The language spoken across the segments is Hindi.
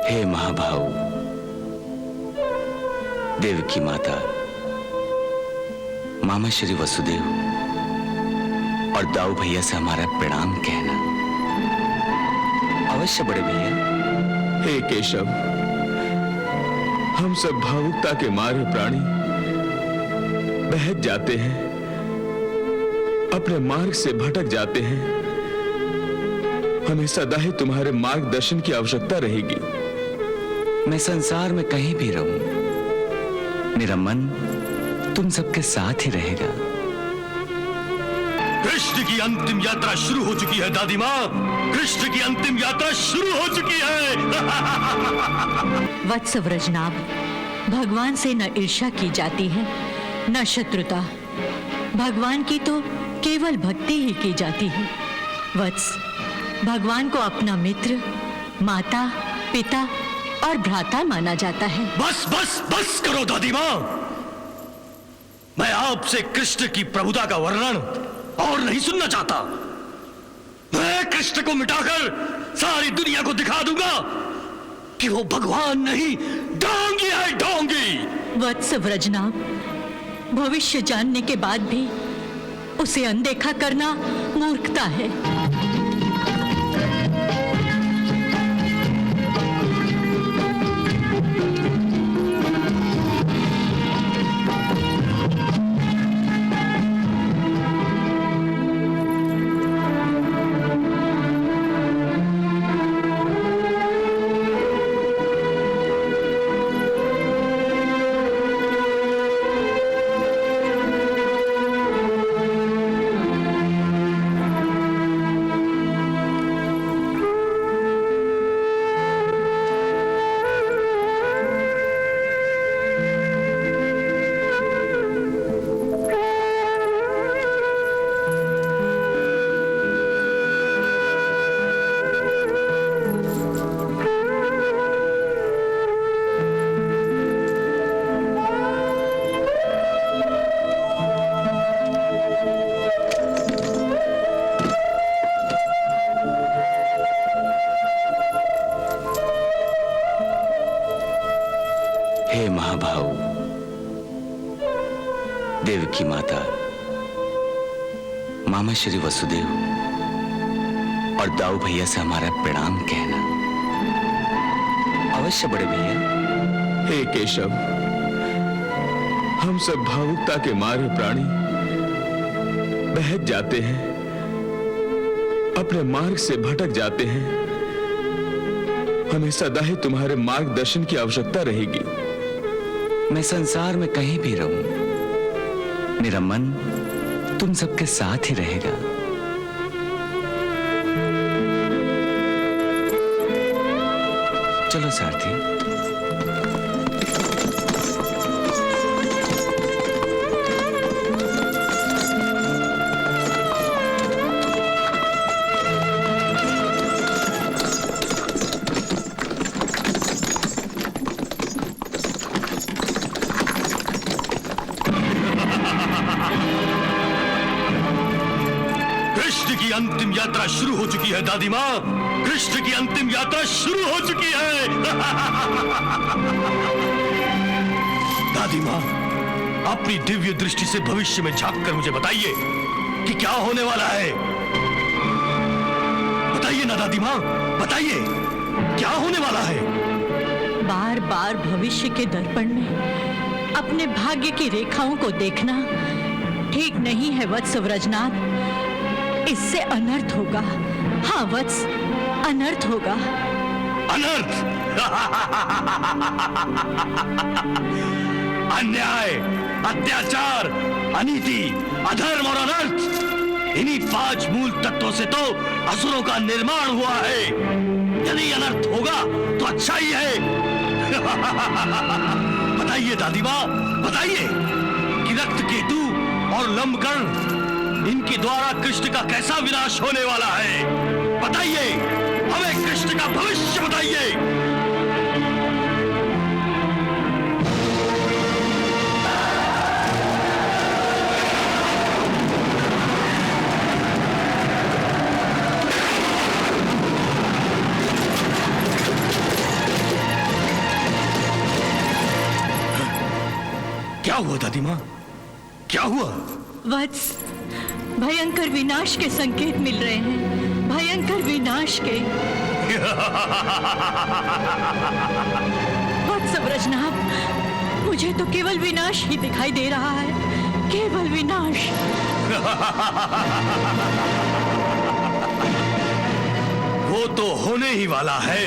हे महाभाव, देवकी माता, मामा श्री वसुदेव और दाऊ भैया से हमारा प्रणाम कहना। अवश्य बड़े भैया। हे केशव, हम सब भावुकता के मारे प्राणी बहक जाते हैं, अपने मार्ग से भटक जाते हैं। हमें सदा ही तुम्हारे मार्गदर्शन की आवश्यकता रहेगी। मैं संसार में कहीं भी रहूं, मेरा मन तुम सबके साथ ही रहेगा। कृष्ण की अंतिम यात्रा शुरू हो चुकी है दादी माँ, कृष्ण की अंतिम यात्रा शुरू हो चुकी है। वत्स व्रजनाभ, भगवान से न ईर्ष्या की जाती है न शत्रुता। भगवान की तो केवल भक्ति ही की जाती है। वत्स, भगवान को अपना मित्र, माता, पिता और भ्राता माना जाता है। बस बस बस करो दादी माँ। मैं आपसे कृष्ण की प्रभुता का वर्णन और नहीं सुनना चाहता। मैं कृष्ण को मिटाकर सारी दुनिया को दिखा दूंगा कि वो भगवान नहीं, ढोंगी है, ढोंगी। वत्स व्रजनाभ, भविष्य जानने के बाद भी उसे अनदेखा करना मूर्खता है। हे महाभाव, देवकी माता, मामा श्री वसुदेव और दाऊ भैया से हमारा प्रणाम कहना। अवश्य बड़े भैया। हे केशव, हम सब भावुकता के मारे प्राणी बहक जाते हैं, अपने मार्ग से भटक जाते हैं। हमें सदा ही तुम्हारे मार्गदर्शन की आवश्यकता रहेगी। मैं संसार में कहीं भी रहूं, मेरा मन तुम सबके साथ ही रहेगा। चलो सारथी। कृष्ण की अंतिम यात्रा शुरू हो चुकी है दादी माँ, कृष्ण की अंतिम यात्रा शुरू हो चुकी है। दादी माँ, अपनी दिव्य दृष्टि से भविष्य में झांक कर मुझे बताइए कि क्या होने वाला है। बताइए ना दादी माँ, बताइए क्या होने वाला है। बार बार भविष्य के दर्पण में अपने भाग्य की रेखाओं को देखना ठीक नहीं है वत्स व्रजनाभ। इससे अनर्थ होगा। हाँ वत्स, अनर्थ होगा। अनर्थ? अन्याय, अत्याचार, अनीति, अधर्म और अनर्थ, इन्हीं 5 मूल तत्वों से तो असुरों का निर्माण हुआ है। यदि अनर्थ होगा तो अच्छा ही है। बताइए दादी माँ, बताइए कि रक्त केतु और लंबकर्ण, इनके द्वारा कृष्ण का कैसा विनाश होने वाला है। बताइए, हमें कृष्ण का भविष्य बताइए। हुआ दादी माँ, क्या हुआ? वत्स, भयंकर विनाश के संकेत मिल रहे हैं, भयंकर विनाश के। वत्स व्रजनाभ, मुझे तो केवल विनाश ही दिखाई दे रहा है, केवल विनाश। वो तो होने ही वाला है।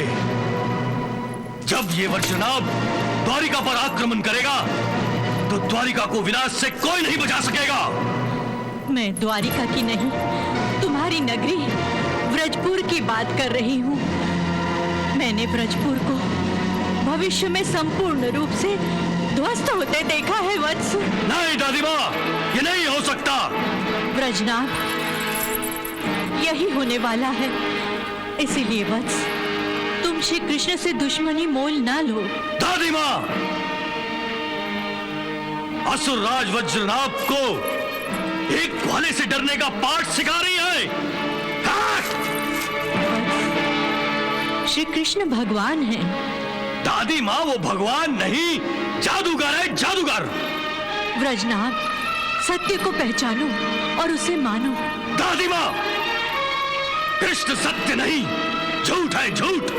जब ये वज्रनाभ द्वारिका पर आक्रमण करेगा तो द्वारिका को विनाश से कोई नहीं बचा सकेगा। मैं द्वारिका की नहीं, तुम्हारी नगरी व्रजपुर की बात कर रही हूँ। मैंने व्रजपुर को भविष्य में संपूर्ण रूप से ध्वस्त होते देखा है वत्स। नहीं दादी माँ, ये नहीं हो सकता। व्रजनाभ, यही होने वाला है। इसीलिए वत्स, तुम श्री कृष्ण से दुश्मनी मोल ना लो। दादी माँ, असुर राज वज्रनाभ को एक भाले से डरने का पाठ सिखा रही है। श्री कृष्ण भगवान हैं। दादी माँ, वो भगवान नहीं, जादूगर है, जादूगर। व्रजनाभ, सत्य को पहचानो और उसे मानो। दादी माँ, कृष्ण सत्य नहीं, झूठ है, झूठ।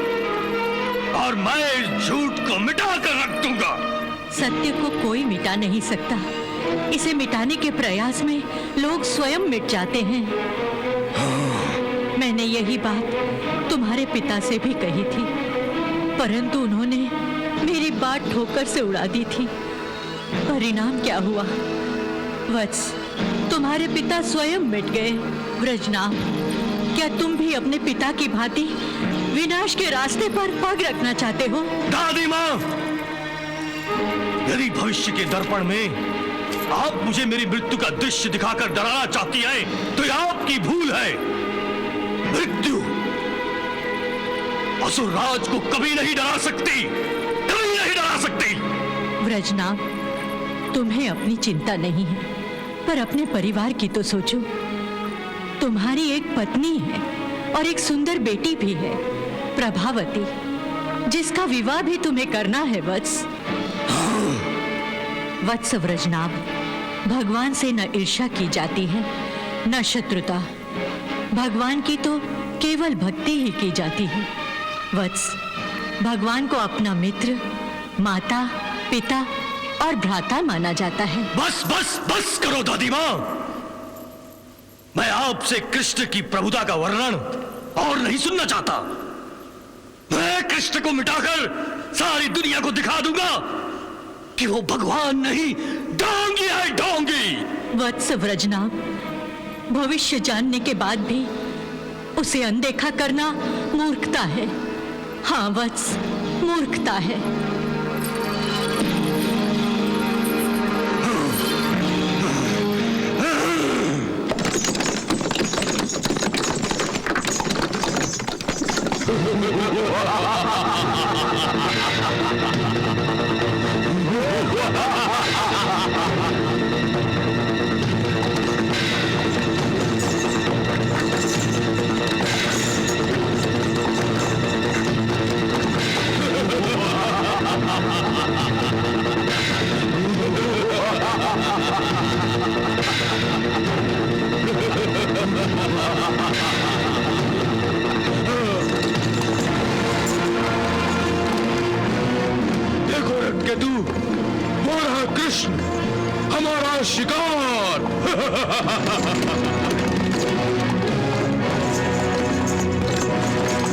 और मैं इस झूठ को मिटा कर रख दूंगा। सत्य को कोई मिटा नहीं सकता। इसे मिटाने के प्रयास में लोग स्वयं मिट जाते हैं। मैंने यही बात तुम्हारे पिता से भी कही थी, परंतु उन्होंने मेरी बात ठोकर से उड़ा दी थी। परिणाम क्या हुआ? वत्स, तुम्हारे पिता स्वयं मिट गए। व्रजनाभ, क्या तुम भी अपने पिता की भांति विनाश के रास्ते पर पग रखना चाहते हो? दादी माँ, यदि भविष्य के दर्पण में आप मुझे मेरी मृत्यु का दृश्य दिखाकर डराना चाहती हैं, तो यह आपकी भूल है। मृत्यु असुर राज को कभी नहीं डरा सकती, कभी नहीं डरा सकती। व्रजनाभ, तुम्हें अपनी चिंता नहीं है, पर अपने परिवार की तो सोचो। तुम्हारी एक पत्नी है और एक सुंदर बेटी भी है, प्रभावती, जिसका विवाह भी तुम्हें करना है वत्स। वत्स व्रजनाभ, भगवान से न ईर्ष्या की जाती है, न शत्रुता। भगवान की तो केवल भक्ति ही की जाती है। वत्स, भगवान को अपना मित्र, माता, पिता और भ्राता माना जाता है। बस बस बस करो दादी माँ। मैं आपसे कृष्ण की प्रभुता का वर्णन और नहीं सुनना चाहता। मैं कृष्ण को मिटाकर सारी दुनिया को दिखा दूंगा कि वो भगवान नहीं, ढोंगी है, ढोंगी। वत्स व्रजनाभ, भविष्य जानने के बाद भी उसे अनदेखा करना मूर्खता है। हाँ वत्स, मूर्खता है। शिकार।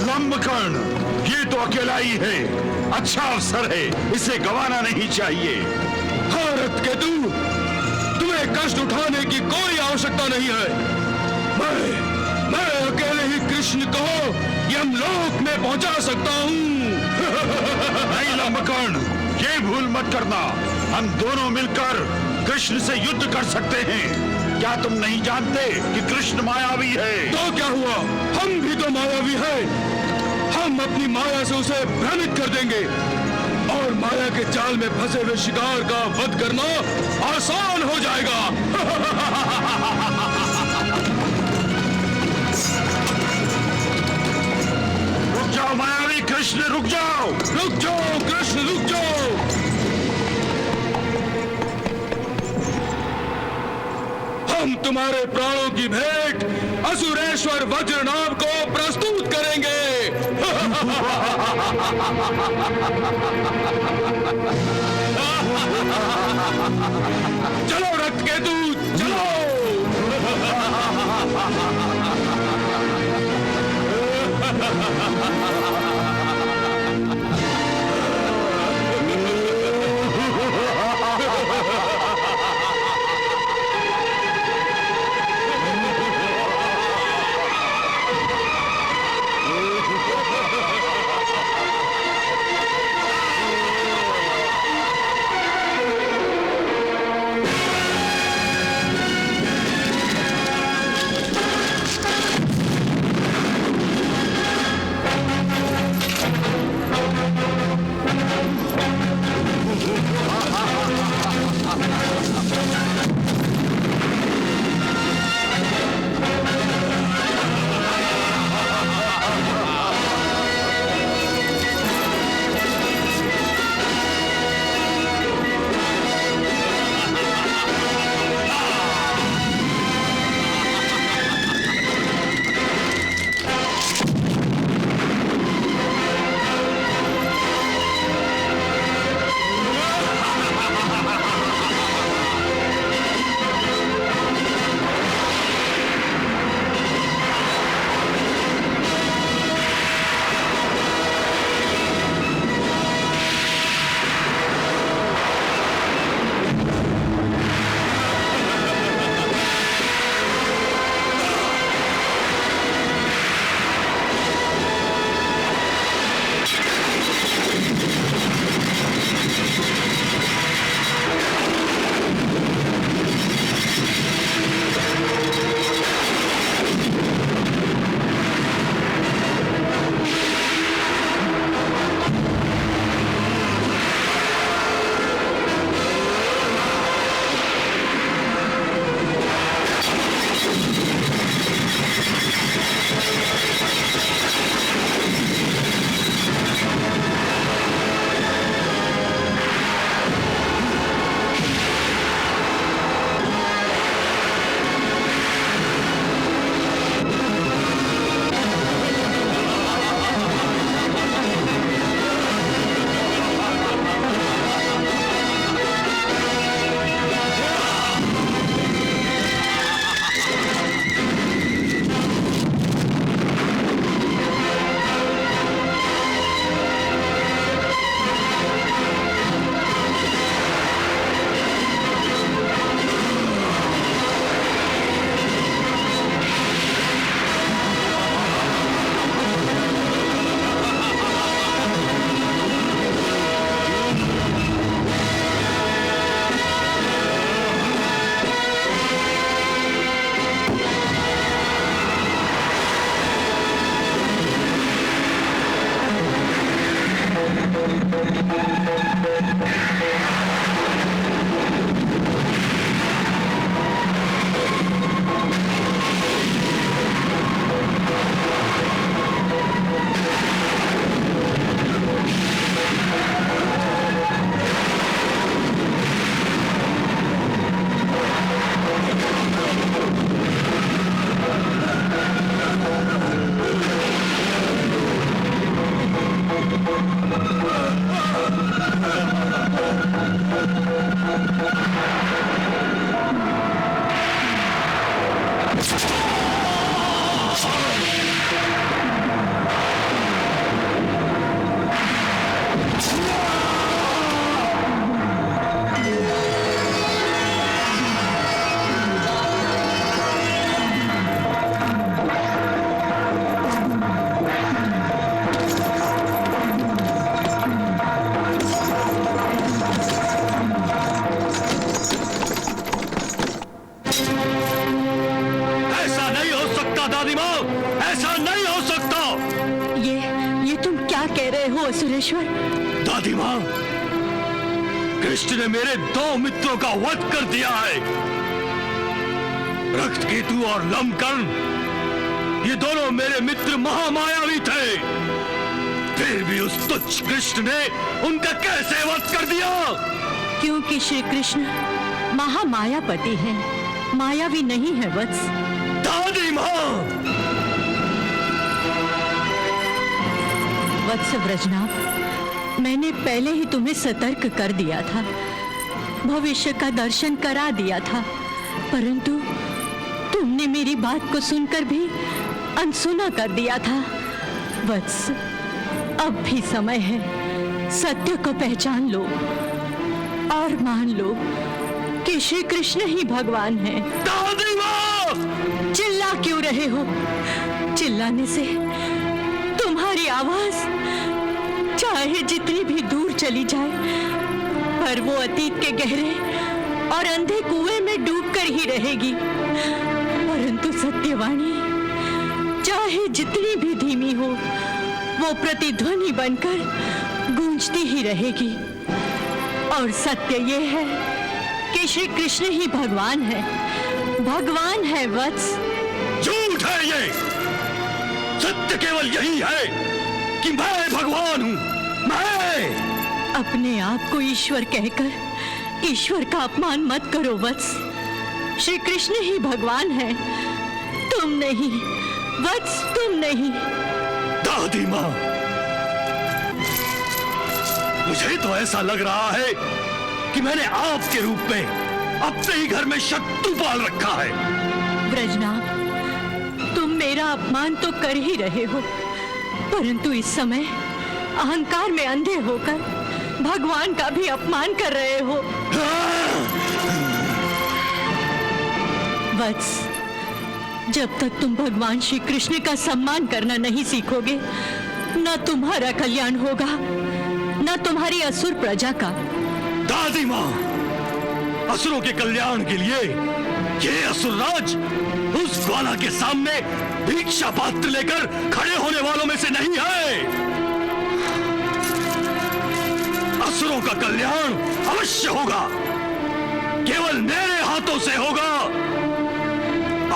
लंबकर्ण, ये तो अकेला ही है। अच्छा अवसर है, इसे गंवाना नहीं चाहिए। भारत केतु, तुम्हें कष्ट उठाने की कोई आवश्यकता नहीं है। मैं अकेले ही कृष्ण को यमलोक में पहुंचा सकता हूँ। नहीं लंबकर्ण, ये भूल मत करना। हम दोनों मिलकर कृष्ण से युद्ध कर सकते हैं। क्या तुम नहीं जानते कि कृष्ण मायावी है? तो क्या हुआ, हम भी तो मायावी हैं। हम अपनी माया से उसे भ्रमित कर देंगे और माया के जाल में फंसे हुए शिकार का वध करना आसान हो जाएगा। रुक जाओ मायावी कृष्ण, रुक जाओ। रुक जाओ कृष्ण, रुक जाओ। तुम्हारे प्राणों की भेंट असुरेश्वर वज्रनाभ को प्रस्तुत करेंगे। चलो रक्तकेतु चलो। असुरेश्वर। दादी मां, कृष्ण ने मेरे दो मित्रों का वध कर दिया है। रक्तकेतु और लंबकर्ण, ये दोनों मेरे मित्र महामायावी थे। फिर भी उस तुच्छ कृष्ण ने उनका कैसे वध कर दिया? क्योंकि श्री कृष्ण महामायापति हैं। मायावी नहीं है वत्स। दादी माँ! वत्स व्रजनाभ, मैंने पहले ही तुम्हें सतर्क कर दिया था, भविष्य का दर्शन करा दिया था, परंतु तुमने मेरी बात को सुनकर भी अनसुना कर दिया था। वत्स, अब भी समय है, सत्य को पहचान लो और मान लो कि श्री कृष्ण ही भगवान है। दादी माँ! चिल्ला क्यों रहे हो? चिल्लाने से तुम्हारी आवाज चाहे जितनी भी दूर चली जाए, पर वो अतीत के गहरे और अंधे कुएं में डूबकर ही रहेगी। परंतु सत्यवाणी चाहे जितनी भी धीमी हो, वो प्रतिध्वनि बनकर गूंजती ही रहेगी। और सत्य ये है कि श्री कृष्ण ही भगवान है, भगवान है वत्स। झूठ है ये! सत्य केवल यही है कि मैं भगवान हूँ। मैं अपने आप को ईश्वर कहकर ईश्वर का अपमान मत करो वत्स। श्री कृष्ण ही भगवान है, तुम नहीं वत्स, तुम नहीं। दादी माँ, मुझे तो ऐसा लग रहा है कि मैंने आपके रूप में अपने ही घर में शत्रु पाल रखा है। व्रजनाभ, तुम मेरा अपमान तो कर ही रहे हो, परंतु इस समय अहंकार में अंधे होकर भगवान का भी अपमान कर रहे हो। वत्स, जब तक तुम भगवान श्री कृष्ण का सम्मान करना नहीं सीखोगे, न तुम्हारा कल्याण होगा, न तुम्हारी असुर प्रजा का। दादी माँ, असुरों के कल्याण के लिए ये असुरराज उस ग्वाला के सामने भिक्षा पात्र लेकर खड़े होने वालों में से नहीं है। असुरों का कल्याण अवश्य होगा, केवल मेरे हाथों से होगा।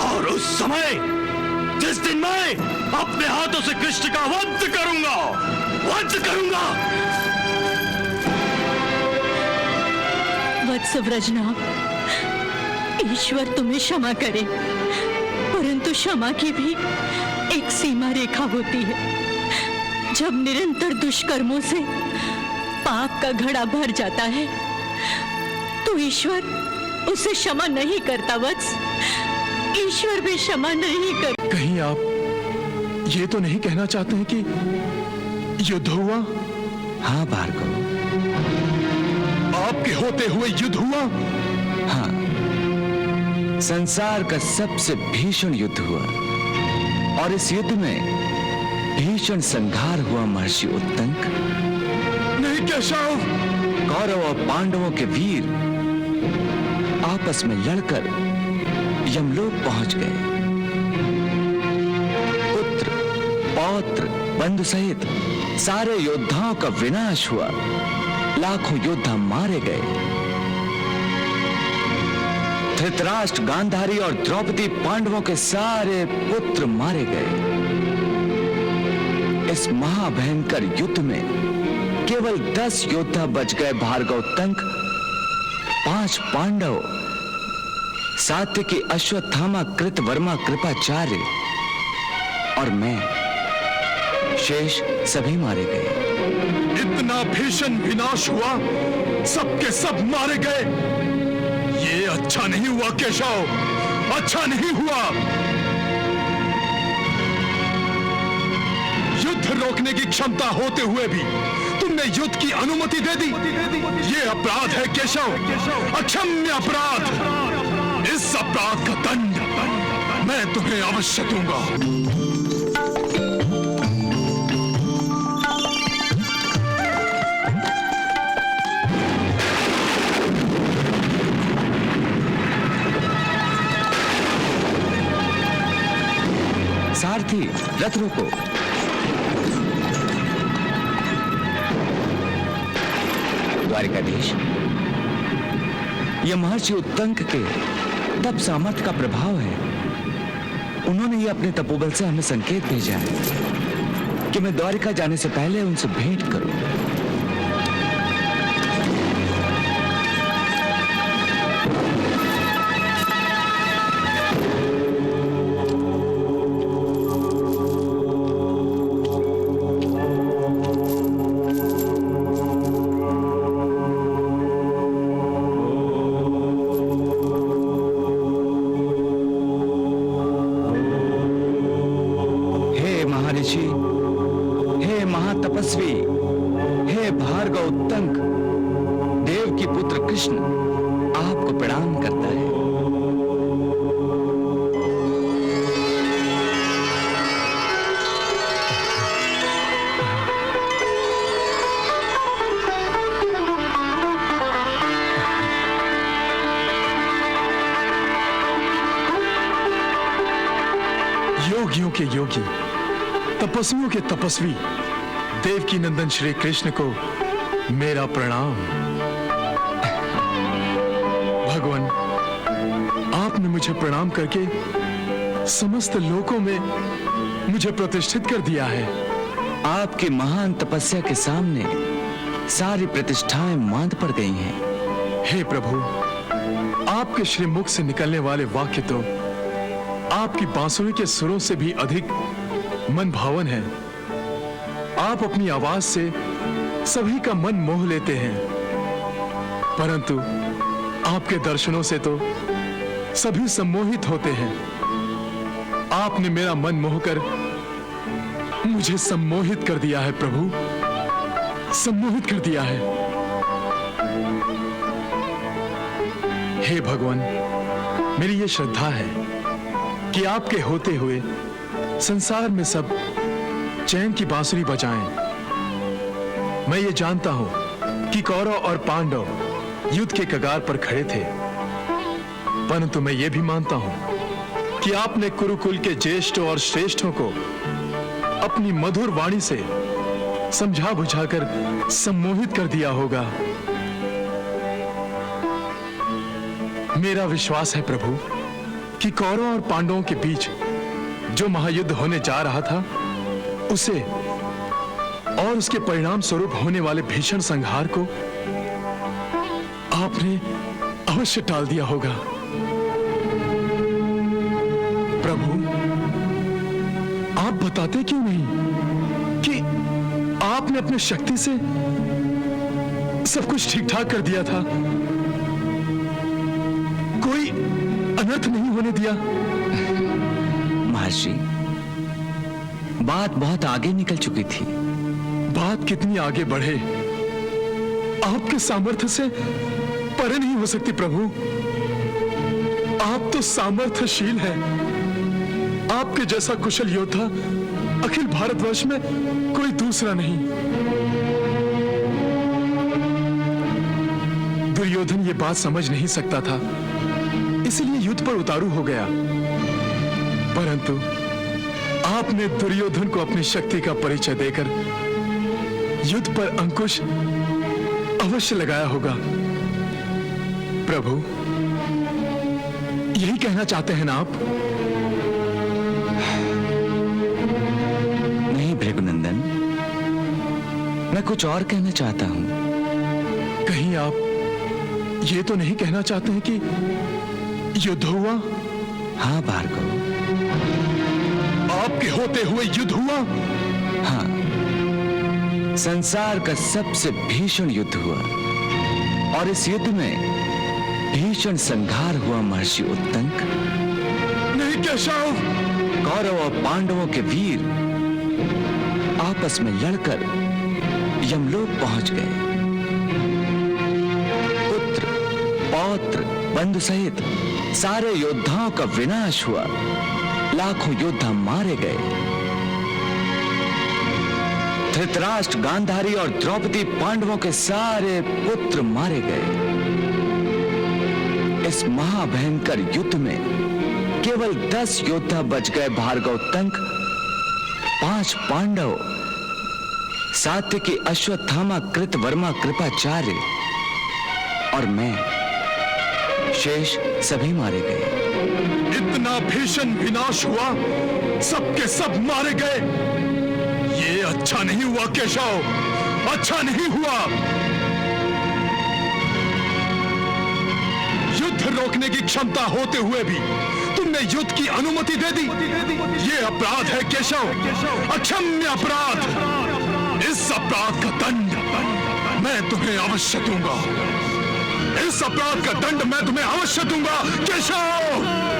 और उस समय जिस दिन मैं अपने हाथों से कृष्ण का वध करूंगा, वध करूंगा। वत्स व्रजनाभ, ईश्वर तुम्हें क्षमा करे, परंतु क्षमा की भी एक सीमा रेखा होती है। जब निरंतर दुष्कर्मों से पाप का घड़ा भर जाता है, तो ईश्वर उसे क्षमा नहीं करता वत्स, ईश्वर भी क्षमा नहीं करता। कहीं आप ये तो नहीं कहना चाहते हैं कि युद्ध हुआ? हाँ भार्गव, आपके होते हुए युद्ध हुआ? हाँ, संसार का सबसे भीषण युद्ध हुआ, और इस युद्ध में भीषण संहार हुआ महर्षि उत्तंक। नहीं केशव! कौरव और पांडवों के वीर आपस में लड़कर यमलोक पहुंच गए। पुत्र, पौत्र, बंधु सहित सारे योद्धाओं का विनाश हुआ, लाखों योद्धा मारे गए। धृतराष्ट्र, गांधारी और द्रौपदी पांडवों के सारे पुत्र मारे गए। इस महाभयंकर युद्ध में केवल 10 योद्धा बच गए। भार्गव तंक, 5 पांडव, सात्यकी, अश्वत्थामा, कृतवर्मा, कृपाचार्य और मैं, शेष सभी मारे गए। इतना भीषण विनाश हुआ, सबके सब मारे गए। ये अच्छा नहीं हुआ केशव, अच्छा नहीं हुआ। युद्ध रोकने की क्षमता होते हुए भी तुमने युद्ध की अनुमति दे दी। ये अपराध है केशव, अक्षम्य अपराध। इस अपराध का दंड मैं तुम्हें अवश्य दूंगा। सारथी, रथ रोको। द्वारिकाधीश, यह महर्षि उत्तंक के तप सामर्थ्य का प्रभाव है। उन्होंने ही अपने तपोबल से हमें संकेत भेजा है कि मैं द्वारिका जाने से पहले उनसे भेंट करूं। भार्गव उत्तंक, देव की पुत्र कृष्ण आपको प्रणाम करता है। योगियों के योगी, तपस्वियों के तपस्वी देवकी नंदन श्री कृष्ण को मेरा प्रणाम। भगवान, आपने मुझे प्रणाम करके समस्त लोकों में मुझे प्रतिष्ठित कर दिया है। आपकी महान तपस्या के सामने सारी प्रतिष्ठाएं मांद पड़ गई हैं। हे प्रभु, आपके श्रीमुख से निकलने वाले वाक्य तो आपकी बांसुरी के सुरों से भी अधिक मन भावन है। आप अपनी आवाज से सभी का मन मोह लेते हैं, परंतु आपके दर्शनों से तो सभी सम्मोहित होते हैं। आपने मेरा मन मोहकर मुझे सम्मोहित कर दिया है प्रभु, सम्मोहित कर दिया है। हे भगवान, मेरी ये श्रद्धा है कि आपके होते हुए संसार में सब चैन की बांसुरी बजाएं। मैं ये जानता हूं कि कौरव और पांडव युद्ध के कगार पर खड़े थे, परंतु मैं ये भी मानता हूं कि आपने कुरुकुल के ज्येष्ठों और श्रेष्ठों को अपनी मधुर वाणी से समझा बुझाकर सम्मोहित कर दिया होगा। मेरा विश्वास है प्रभु कि कौरव और पांडवों के बीच जो महायुद्ध होने जा रहा था, उसे और उसके परिणाम स्वरूप होने वाले भीषण संहार को आपने अवश्य टाल दिया होगा। प्रभु, आप बताते क्यों नहीं कि आपने अपने शक्ति से सब कुछ ठीक ठाक कर दिया था, कोई अनर्थ नहीं होने दिया? महर्षि, बात बहुत आगे निकल चुकी थी। बात कितनी आगे बढ़े, आपके सामर्थ्य से परे नहीं हो सकती प्रभु। आप तो सामर्थ्यशील हैं। आपके जैसा कुशल योद्धा अखिल भारतवर्ष में कोई दूसरा नहीं। दुर्योधन ये बात समझ नहीं सकता था, इसलिए युद्ध पर उतारू हो गया, परंतु आपने दुर्योधन को अपनी शक्ति का परिचय देकर युद्ध पर अंकुश अवश्य लगाया होगा। प्रभु, यही कहना चाहते हैं ना आप? नहीं भृगुनंदन, मैं कुछ और कहना चाहता हूं। कहीं आप ये तो नहीं कहना चाहते हैं कि युद्ध हुआ? हाँ भार्गव, आपके होते हुए युद्ध हुआ? हाँ, संसार का सबसे भीषण युद्ध हुआ, और इस युद्ध में भीषण संहार हुआ महर्षि उत्तंक। नहीं केशव! कौरव और पांडवों के वीर आपस में लड़कर यमलोक पहुंच गए। पुत्र, पौत्र, बंधु सहित सारे योद्धाओं का विनाश हुआ। लाखों योद्धा मारे गए। धृतराष्ट्र, गांधारी और द्रौपदी पांडवों के सारे पुत्र मारे गए। इस महाभयंकर युद्ध में केवल 10 योद्धा बच गए। भार्गव उत्तंक, 5 पांडव, सात्यकी, अश्वत्थामा, कृतवर्मा, कृपाचार्य और मैं, शेष सभी मारे गए। इतना भीषण विनाश हुआ, सबके सब मारे गए। ये अच्छा नहीं हुआ केशव, अच्छा नहीं हुआ। युद्ध रोकने की क्षमता होते हुए भी तुमने युद्ध की अनुमति दे दी। ये अपराध है केशव, अक्षम्य अपराध। इस अपराध का दंड मैं तुम्हें अवश्य दूंगा। इस अपराध का दंड मैं तुम्हें अवश्य दूंगा केशव।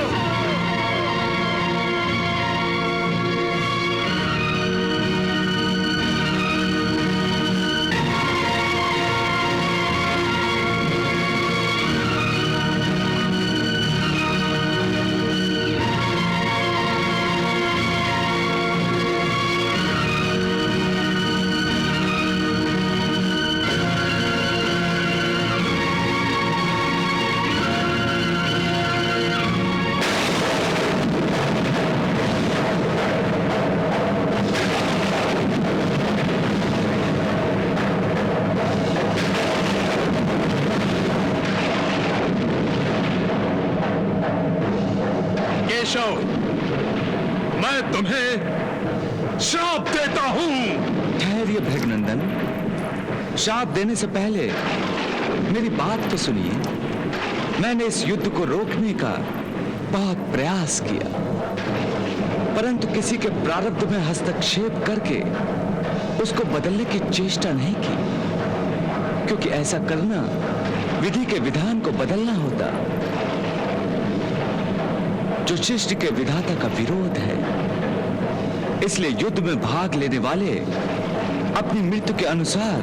केशव, मैं तुम्हें श्राप देता हूं। ठहरिए भृगनंदन, श्राप देने से पहले मेरी बात तो सुनिए। मैंने इस युद्ध को रोकने का बहुत प्रयास किया, परंतु किसी के प्रारब्ध में हस्तक्षेप करके उसको बदलने की चेष्टा नहीं की, क्योंकि ऐसा करना विधि के विधान को बदलना होता, जो सृष्टि के विधाता का विरोध है। इसलिए युद्ध में भाग लेने वाले अपनी मृत्यु के अनुसार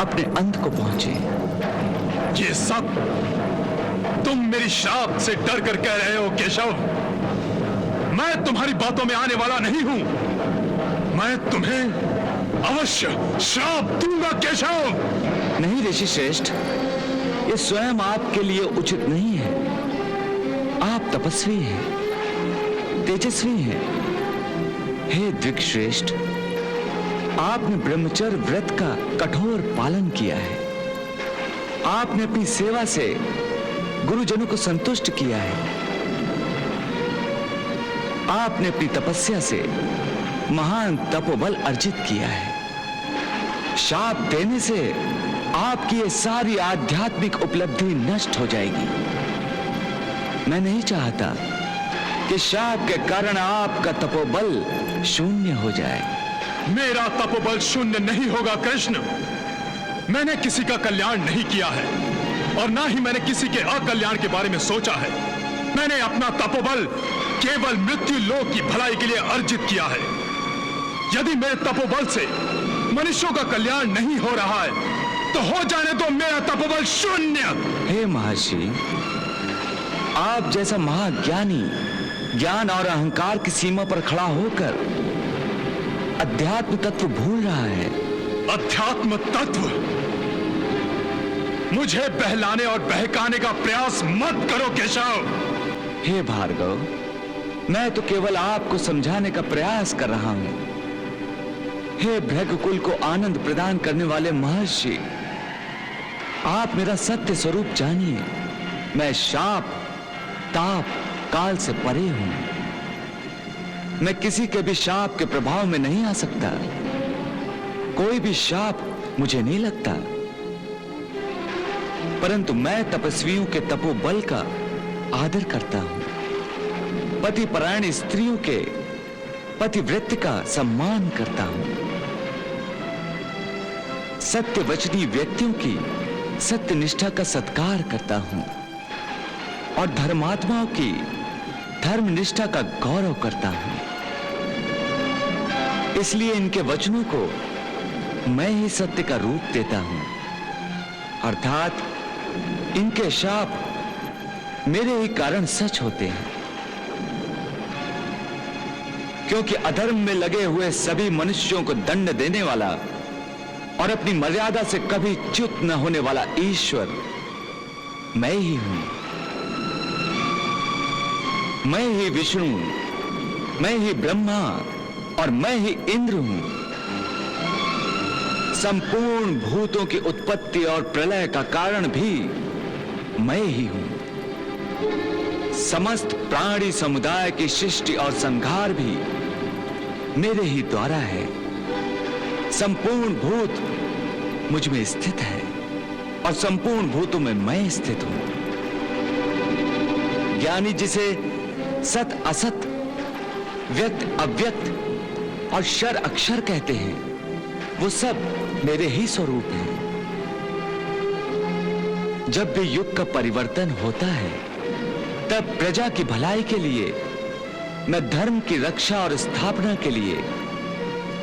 अपने अंत को पहुंचे। ये सब तुम मेरी श्राप से डर कर कह रहे हो केशव। मैं तुम्हारी बातों में आने वाला नहीं हूं। मैं तुम्हें अवश्य श्राप दूंगा केशव। नहीं ऋषि श्रेष्ठ, ये स्वयं आपके लिए उचित नहीं है। आप तपस्वी हैं, तेजस्वी हैं। हे द्विगश्रेष्ठ, आपने ब्रह्मचर्य व्रत का कठोर पालन किया है। आपने अपनी सेवा से गुरुजनों को संतुष्ट किया है। आपने अपनी तपस्या से महान तपोबल अर्जित किया है। शाप देने से आपकी ये सारी आध्यात्मिक उपलब्धि नष्ट हो जाएगी। मैं नहीं चाहता कि शाप के कारण आपका तपोबल शून्य हो जाए। मेरा तपोबल शून्य नहीं होगा कृष्ण। मैंने किसी का कल्याण नहीं किया है और ना ही मैंने किसी के अकल्याण के बारे में सोचा है। मैंने अपना तपोबल केवल मृत्यु लोक की भलाई के लिए अर्जित किया है। यदि मेरे तपोबल से मनुष्यों का कल्याण नहीं हो रहा है तो हो जाने दो मेरा तपोबल शून्य। हे महर्षि, आप जैसा महाज्ञानी ज्ञान और अहंकार की सीमा पर खड़ा होकर अध्यात्म तत्व भूल रहा है। अध्यात्म तत्व? मुझे बहलाने और बहकाने का प्रयास मत करो केशव। हे भार्गव, मैं तो केवल आपको समझाने का प्रयास कर रहा हूं। हे भृगकुल को आनंद प्रदान करने वाले महर्षि, आप मेरा सत्य स्वरूप जानिए। मैं शाप, ताप, काल से परे हूं। मैं किसी के भी शाप के प्रभाव में नहीं आ सकता। कोई भी शाप मुझे नहीं लगता, परंतु मैं तपस्वियों के तपोबल का आदर करता हूं। पतिपरायण स्त्रियों के पतिव्रत का सम्मान करता हूं। सत्यवचनी व्यक्तियों की सत्यनिष्ठा का सत्कार करता हूं और धर्मात्माओं की धर्मनिष्ठा का गौरव करता हूं। इसलिए इनके वचनों को मैं ही सत्य का रूप देता हूं, अर्थात इनके शाप मेरे ही कारण सच होते हैं। क्योंकि अधर्म में लगे हुए सभी मनुष्यों को दंड देने वाला और अपनी मर्यादा से कभी च्युत न होने वाला ईश्वर मैं ही हूं। मैं ही विष्णु, मैं ही ब्रह्मा और मैं ही इंद्र हूं। संपूर्ण भूतों की उत्पत्ति और प्रलय का कारण भी मैं ही हूं। समस्त प्राणी समुदाय की सृष्टि और संहार भी मेरे ही द्वारा है। संपूर्ण भूत मुझ में स्थित है और संपूर्ण भूतों में मैं स्थित हूं। ज्ञानी जिसे सत असत, व्यक्त अव्यक्त और क्षर अक्षर कहते हैं, वो सब मेरे ही स्वरूप हैं। जब भी युग का परिवर्तन होता है, तब प्रजा की भलाई के लिए, मैं धर्म की रक्षा और स्थापना के लिए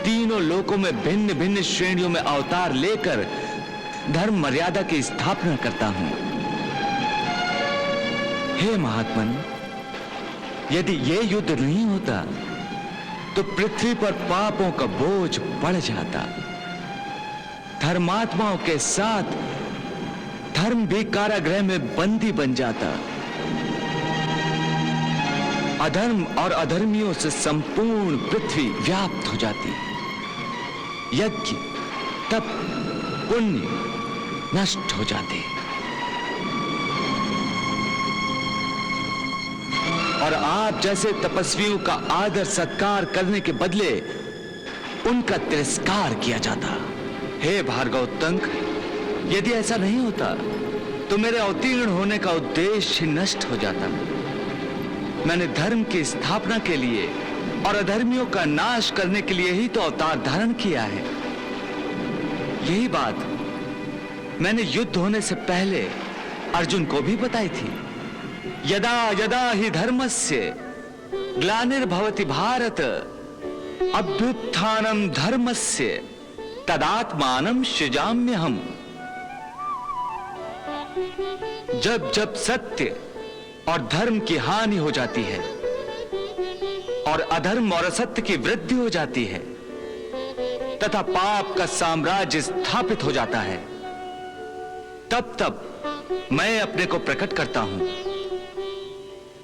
तीनों लोकों में भिन्न भिन्न श्रेणियों में अवतार लेकर धर्म मर्यादा की स्थापना करता हूं। हे महात्मन, यदि यह युद्ध नहीं होता तो पृथ्वी पर पापों का बोझ बढ़ जाता। धर्मात्माओं के साथ धर्म भी कारागृह में बंदी बन जाता। अधर्म और अधर्मियों से संपूर्ण पृथ्वी व्याप्त हो जाती। यज्ञ, तप, पुण्य नष्ट हो जाते और आप जैसे तपस्वियों का आदर सत्कार करने के बदले उनका तिरस्कार किया जाता। हे भार्गवोत्तंक, यदि ऐसा नहीं होता तो मेरे अवतीर्ण होने का उद्देश्य ही नष्ट हो जाता। मैंने धर्म की स्थापना के लिए और अधर्मियों का नाश करने के लिए ही तो अवतार धारण किया है। यही बात मैंने युद्ध होने से पहले अर्जुन को भी बताई थी। यदा यदा ही धर्मस्य ग्लानिर्भवति भारत अभ्युत्थानम धर्मस्य तदात्मानं सृजाम्यहम्। जब जब सत्य और धर्म की हानि हो जाती है और अधर्म और असत्य की वृद्धि हो जाती है तथा पाप का साम्राज्य स्थापित हो जाता है, तब तब मैं अपने को प्रकट करता हूं।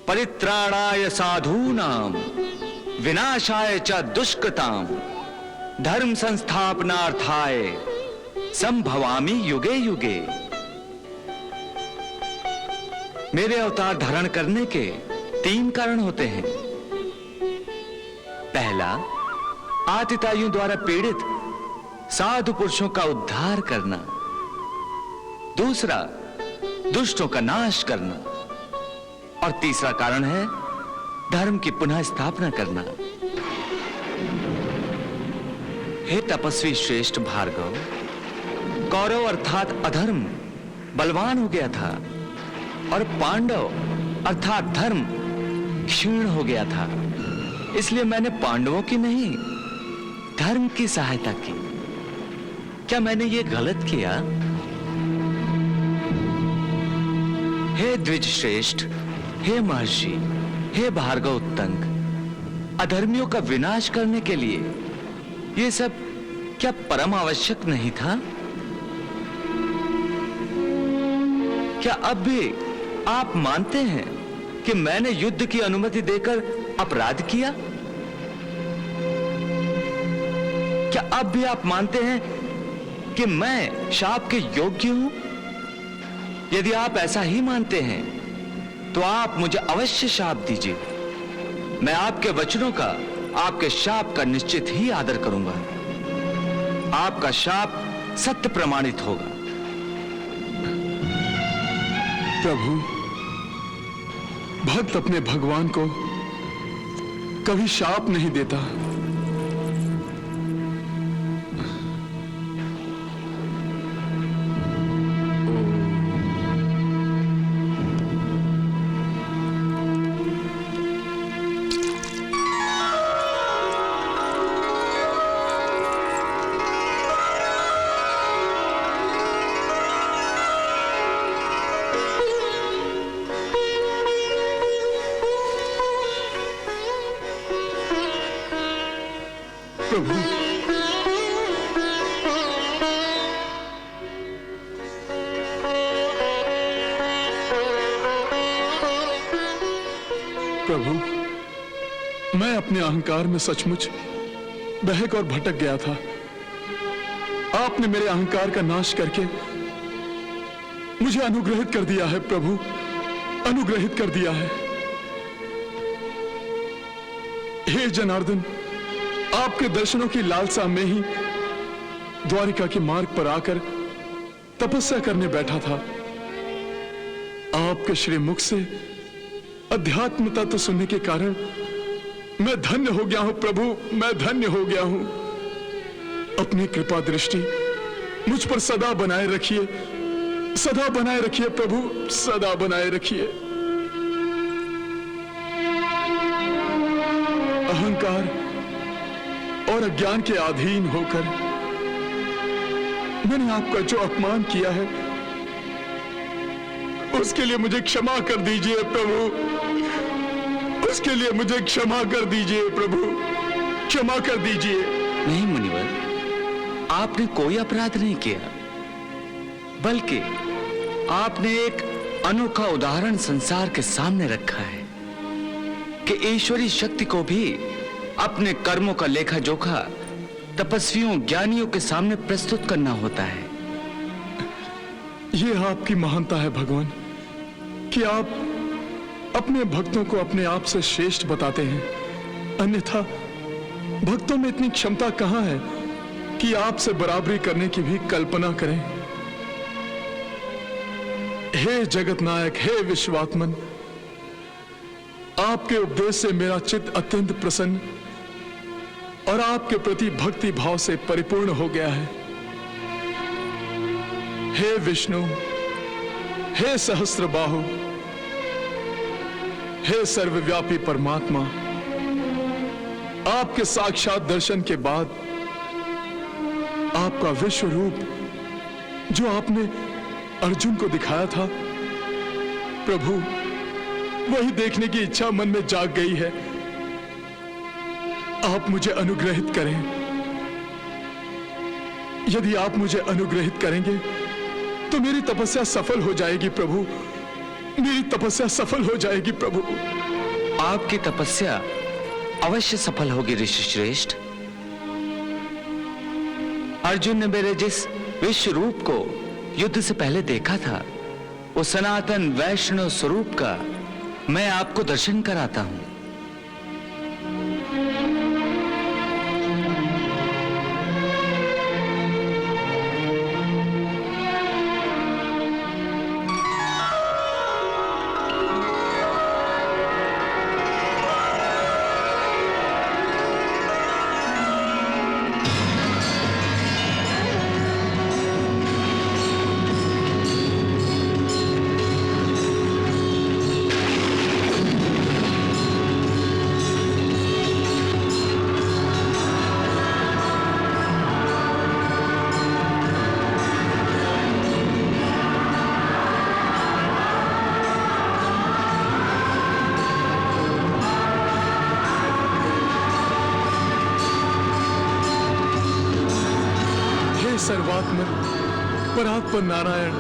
परित्राणाय साधूनां विनाशाय च दुष्कृतां धर्म संस्थापनार्थाय संभवामि युगे युगे। मेरे अवतार धारण करने के 3 कारण होते हैं। पहला, आतिताइयों द्वारा पीड़ित साधु पुरुषों का उद्धार करना। दूसरा, दुष्टों का नाश करना। और तीसरा कारण है धर्म की पुनः स्थापना करना। हे तपस्वी श्रेष्ठ भार्गव, कौरव अर्थात अधर्म बलवान हो गया था और पांडव अर्थात धर्म क्षीण हो गया था। इसलिए मैंने पांडवों की नहीं, धर्म की सहायता की। क्या मैंने ये गलत किया? हे द्विज श्रेष्ठ, हे महर्षि, हे भार्गवोत्तंक, अधर्मियों का विनाश करने के लिए ये सब क्या परम आवश्यक नहीं था? क्या अब भी आप मानते हैं कि मैंने युद्ध की अनुमति देकर अपराध किया? क्या अब भी आप मानते हैं कि मैं शाप के योग्य हूं? यदि आप ऐसा ही मानते हैं तो आप मुझे अवश्य शाप दीजिए। मैं आपके वचनों का, आपके शाप का निश्चित ही आदर करूंगा। आपका शाप सत्य प्रमाणित होगा। प्रभु, भक्त अपने भगवान को कभी शाप नहीं देता। प्रभु, प्रभु, मैं अपने अहंकार में सचमुच बहक और भटक गया था। आपने मेरे अहंकार का नाश करके मुझे अनुग्रहित कर दिया है प्रभु, अनुग्रहित कर दिया है। हे जनार्दन, आपके दर्शनों की लालसा में ही द्वारिका के मार्ग पर आकर तपस्या करने बैठा था। आपके श्री मुख से अध्यात्म तत्व सुनने के कारण मैं धन्य हो गया हूं प्रभु, मैं धन्य हो गया हूं। अपनी कृपा दृष्टि मुझ पर सदा बनाए रखिए, सदा बनाए रखिए प्रभु, सदा बनाए रखिए। अहंकार और अज्ञान के अधीन होकर मैंने आपका जो अपमान किया है उसके लिए मुझे क्षमा कर दीजिए प्रभु, उसके लिए मुझे क्षमा कर दीजिए प्रभु, क्षमा कर दीजिए। नहीं मुनिवर, आपने कोई अपराध नहीं किया, बल्कि आपने एक अनोखा उदाहरण संसार के सामने रखा है कि ईश्वरी शक्ति को भी अपने कर्मों का लेखा जोखा तपस्वियों ज्ञानियों के सामने प्रस्तुत करना होता है। यह आपकी महानता है भगवान कि आप अपने भक्तों को अपने आप से श्रेष्ठ बताते हैं, अन्यथा भक्तों में इतनी क्षमता कहां है कि आपसे बराबरी करने की भी कल्पना करें। हे जगत नायक, हे विश्वात्मन, आपके उपदेश से मेरा चित्त अत्यंत प्रसन्न और आपके प्रति भक्ति भाव से परिपूर्ण हो गया है। हे विष्णु, हे सहस्त्रबाहु, हे सर्वव्यापी परमात्मा, आपके साक्षात दर्शन के बाद आपका विश्व रूप जो आपने अर्जुन को दिखाया था, प्रभु, वही देखने की इच्छा मन में जाग गई है। आप मुझे अनुग्रहित करें। यदि आप मुझे अनुग्रहित करेंगे तो मेरी तपस्या सफल हो जाएगी प्रभु, मेरी तपस्या सफल हो जाएगी प्रभु। आपकी तपस्या अवश्य सफल होगी ऋषि श्रेष्ठ। अर्जुन ने मेरे जिस विश्व रूप को युद्ध से पहले देखा था, उस सनातन वैष्णव स्वरूप का मैं आपको दर्शन कराता हूं। सर्वात्मन परात्पर नारायण,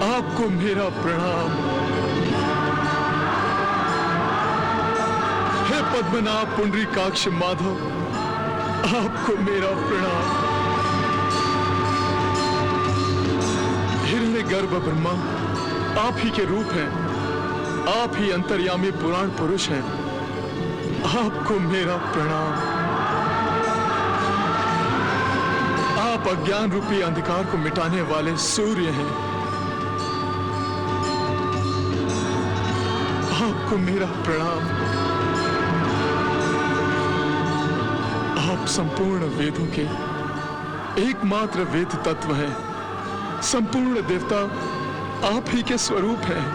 आपको मेरा प्रणाम। हे पद्मनाभ पुंडरीकाक्ष माधव, आपको मेरा प्रणाम। हिरण्यगर्भ ब्रह्मा आप ही के रूप हैं, आप ही अंतर्यामी पुराण पुरुष हैं, आपको मेरा प्रणाम। आप अज्ञान रूपी अंधकार को मिटाने वाले सूर्य हैं, आपको मेरा प्रणाम। आप संपूर्ण वेदों के एकमात्र वेद तत्व हैं, संपूर्ण देवता आप ही के स्वरूप हैं।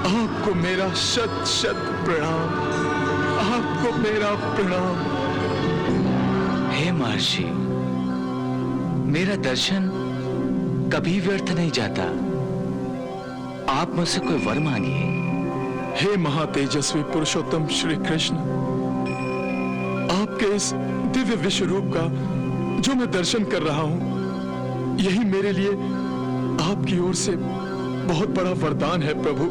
आपको मेरा शत शत प्रणाम, आपको मेरा प्रणाम। हे महर्षि, मेरा दर्शन कभी व्यर्थ नहीं जाता। आप मुझसे कोई वर मांगिए। हे महातेजस्वी पुरुषोत्तम श्री कृष्ण, आपके इस दिव्य विश्व रूप का जो मैं दर्शन कर रहा हूं, यही मेरे लिए आपकी ओर से बहुत बड़ा वरदान है प्रभु,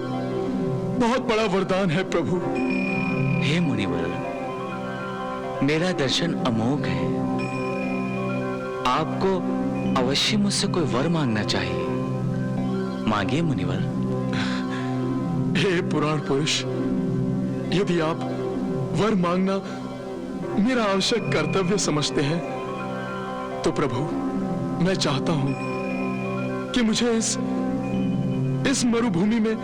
बहुत बड़ा वरदान है प्रभु। हे मुनिवर, मेरा दर्शन अमोघ है। आपको अवश्य मुझसे कोई वर मांगना चाहिए। मांगिए मुनिवर। हे पुराण पुरुष, यदि आप वर मांगना मेरा आवश्यक कर्तव्य समझते हैं, तो प्रभु, मैं चाहता हूं कि मुझे इस मरुभूमि में,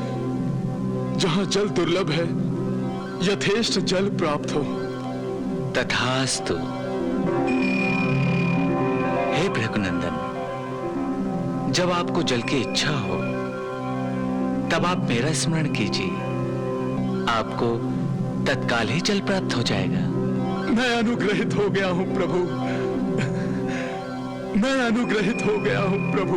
जहां जल दुर्लभ है, यथेष्ट जल प्राप्त हो। तथास्तु। हे भृगुनंदन, जब आपको जल की इच्छा हो तब आप मेरा स्मरण कीजिए, आपको तत्काल ही जल प्राप्त हो जाएगा। मैं अनुग्रहित हो गया हूं प्रभु, मैं अनुग्रहित हो गया हूं प्रभु।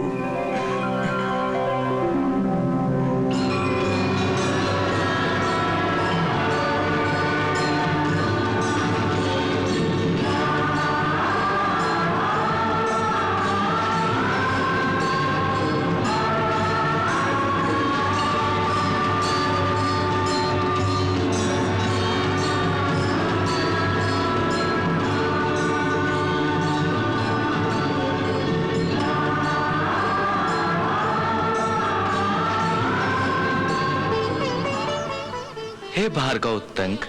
हे भार्गव उत्तंक,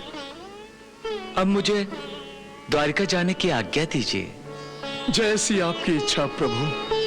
अब मुझे द्वारिका जाने की आज्ञा दीजिए। जैसी आपकी इच्छा प्रभु।